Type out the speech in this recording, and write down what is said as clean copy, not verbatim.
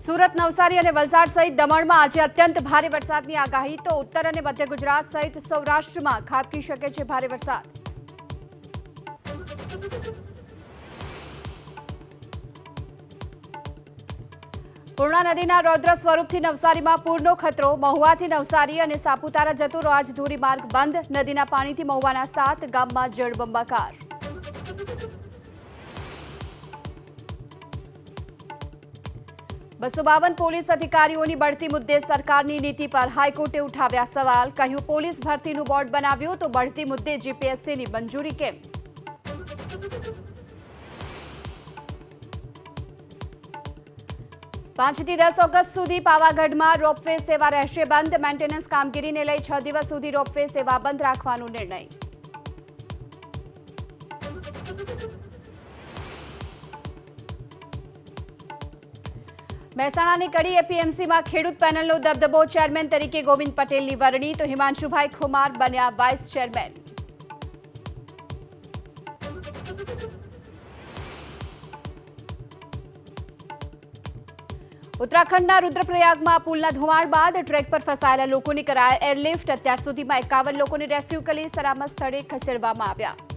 સુરત, નવસારી અને વલસાડ સહિત દમણમાં આજે અત્યંત ભારે વરસાદની આગાહી તો ઉત્તર અને મધ્ય ગુજરાત સહિત સૌરાષ્ટ્રમાં ખાબકી શકે છે ભારે વરસાદ। પૂર્ણા નદીના રૌદ્ર સ્વરૂપથી નવસારીમાં પૂરનો ખતરો। મહુવાથી નવસારી અને સાપુતારા જતો રાજધોરી માર્ગ બંધ। નદીના પાણીથી મહુવાના 7 ગામમાં જળબંબાકાર। 252 પોલીસ અધિકારીઓની બઢતી મુદ્દે સરકારની નીતિ પર હાઈકોર્ટે ઉઠાવ્યા સવાલ। કહ્યું, પોલીસ ભરતીનું બોર્ડ બનાવ્યું તો બઢતી મુદ્દે જીપીએસસીની મંજૂરી કેમ? પાંચથી 10 ઓગસ્ટ સુધી પાવાગઢમાં રોપવે સેવા રહેશે બંધ। મેન્ટેનન્સ કામગીરીને લઈ 6 દિવસ સુધી રોપવે સેવા બંધ રાખવાનો નિર્ણય। મહેસાણાની કડી એપીએમસીમાં ખેડૂત પેનલનો દબદબો। ચેરમેન તરીકે ગોવિંદ પટેલની વરણી તો હિમાંશુભાઈ ખુમાર બન્યા વાઇસ ચેરમેન। ઉત્તરાખંડના રુદ્રપ્રયાગમાં પુલના ધોવાણ બાદ ટ્રેક પર ફસાયેલા લોકોની કરાય એરલિફ્ટ। અત્યાર સુધીમાં 51 લોકોને રેસ્ક્યુ કરી સલામત સ્થળે ખસેડવામાં આવ્યા।